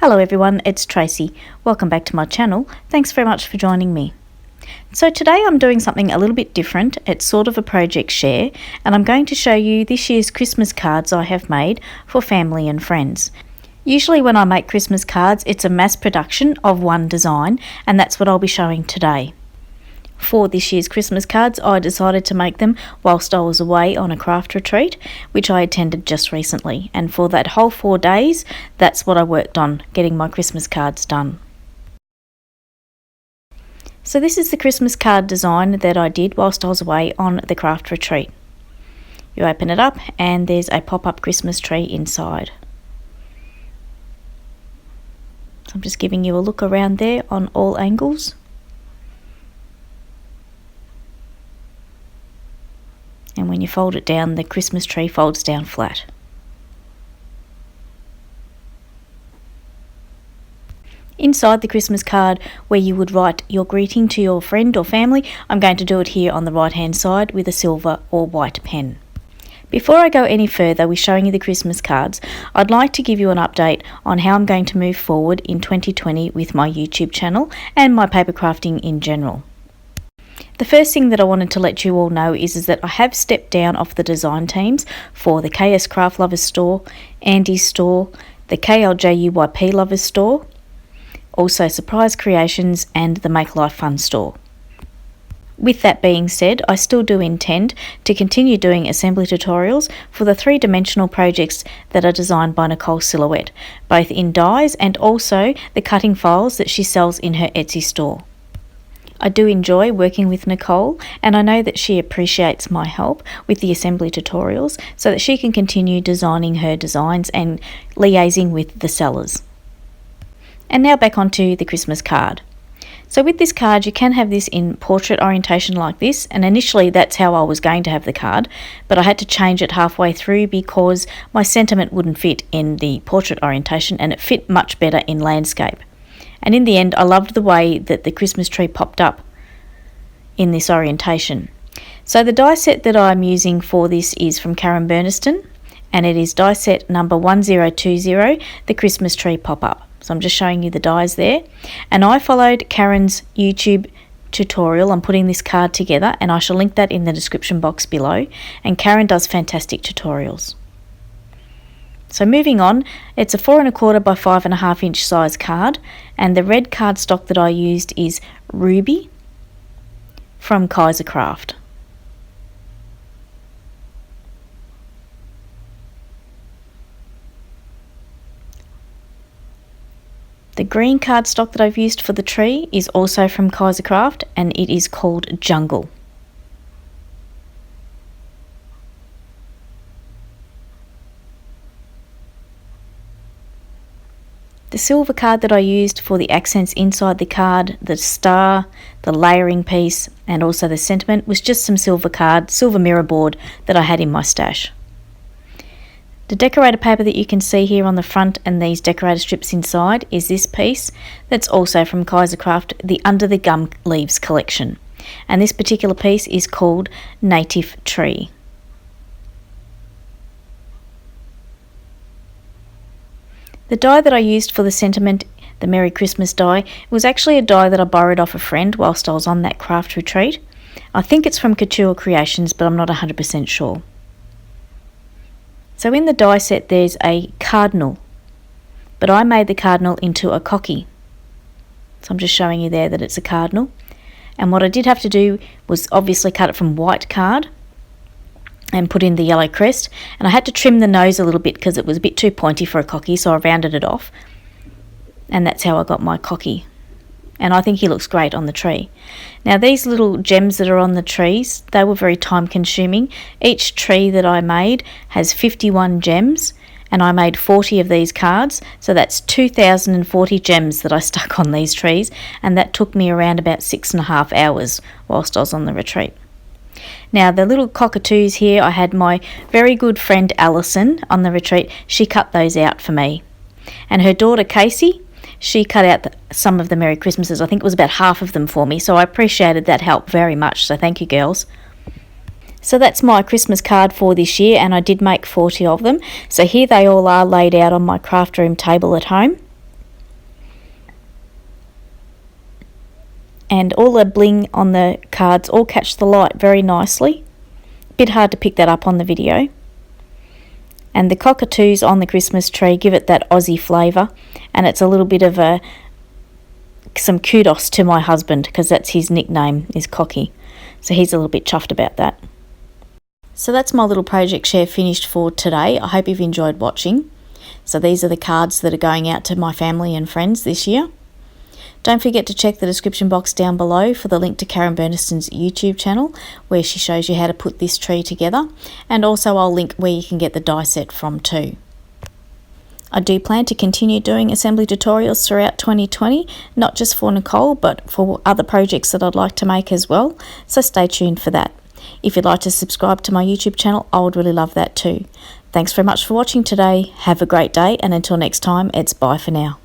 Hello everyone, it's Tracy. Welcome back to my channel. Thanks very much for joining me. So today I'm doing something a little bit different. It's sort of a project share, and I'm going to show you this year's Christmas cards I have made for family and friends. Usually when I make Christmas cards, it's a mass production of one design, and that's what I'll be showing today. For this year's Christmas cards, I decided to make them whilst I was away on a craft retreat, which I attended just recently. And for that whole 4 days, that's what I worked on, getting my Christmas cards done. So this is the Christmas card design that I did whilst I was away on the craft retreat. You open it up and there's a pop-up Christmas tree inside. So I'm just giving you a look around there on all angles. And when you fold it down, the Christmas tree folds down flat. Inside the Christmas card, where you would write your greeting to your friend or family, I'm going to do it here on the right hand side with a silver or white pen. Before I go any further with showing you the Christmas cards, I'd like to give you an update on how I'm going to move forward in 2020 with my YouTube channel and my paper crafting in general. The first thing that I wanted to let you all know is that I have stepped down off the design teams for the Kaisercraft Lovers store, Andy's store, the KLJUYP Lovers store, also Surprise Creations and the Make Life Fun store. With that being said, I still do intend to continue doing assembly tutorials for the 3-dimensional projects that are designed by Nicole Silhouette, both in dies and also the cutting files that she sells in her Etsy store. I do enjoy working with Nicole, and I know that she appreciates my help with the assembly tutorials so that she can continue designing her designs and liaising with the sellers. And now back onto the Christmas card. So with this card, you can have this in portrait orientation like this, and initially that's how I was going to have the card, but I had to change it halfway through because my sentiment wouldn't fit in the portrait orientation and it fit much better in landscape. And in the end, I loved the way that the Christmas tree popped up in this orientation. So the die set that I'm using for this is from Karen Burniston, and it is die set number 1020, the Christmas tree pop-up. So I'm just showing you the dies there. And I followed Karen's YouTube tutorial on putting this card together, and I shall link that in the description box below. And Karen does fantastic tutorials. So moving on, it's a 4 1/4 by 5 1/2 inch size card, and the red cardstock that I used is Ruby from Kaisercraft. The green cardstock that I've used for the tree is also from Kaisercraft, and it is called Jungle. The silver card that I used for the accents inside the card, the star, the layering piece, and also the sentiment was just some silver mirror board that I had in my stash. The decorator paper that you can see here on the front and these decorator strips inside is this piece that's also from Kaisercraft, the Under the Gum Leaves collection. And this particular piece is called Native Tree. The die that I used for the sentiment, the Merry Christmas die, was actually a die that I borrowed off a friend whilst I was on that craft retreat. I think it's from Couture Creations, but I'm not 100% sure. So in the die set there's a cardinal, but I made the cardinal into a cocky. So I'm just showing you there that it's a cardinal. And what I did have to do was obviously cut it from white card and put in the yellow crest, and I had to trim the nose a little bit because it was a bit too pointy for a cocky, so I rounded it off, and that's how I got my cocky. And I think he looks great on the tree. Now these little gems that are on the trees, they were very time consuming. Each tree that I made has 51 gems, and I made 40 of these cards, so that's 2,040 gems that I stuck on these trees, and that took me around about 6.5 hours whilst I was on the retreat. Now the little cockatoos here, I had my very good friend Alison on the retreat. She cut those out for me. And her daughter Casey, she cut out some of the Merry Christmases. I think it was about half of them for me, so I appreciated that help very much, so thank you girls. So that's my Christmas card for this year, and I did make 40 of them. So here they all are laid out on my craft room table at home. And all the bling on the cards all catch the light very nicely. Bit hard to pick that up on the video. And the cockatoos on the Christmas tree give it that Aussie flavour, and it's a little bit of some kudos to my husband, because that's his nickname, is Cocky. So he's a little bit chuffed about that. So that's my little project share finished for today. I hope you've enjoyed watching. So these are the cards that are going out to my family and friends this year. Don't forget to check the description box down below for the link to Karen Burniston's YouTube channel, where she shows you how to put this tree together, and also I'll link where you can get the die set from too. I do plan to continue doing assembly tutorials throughout 2020, not just for Nicole, but for other projects that I'd like to make as well, so stay tuned for that. If you'd like to subscribe to my YouTube channel, I would really love that too. Thanks very much for watching today. Have a great day, and until next time, it's bye for now.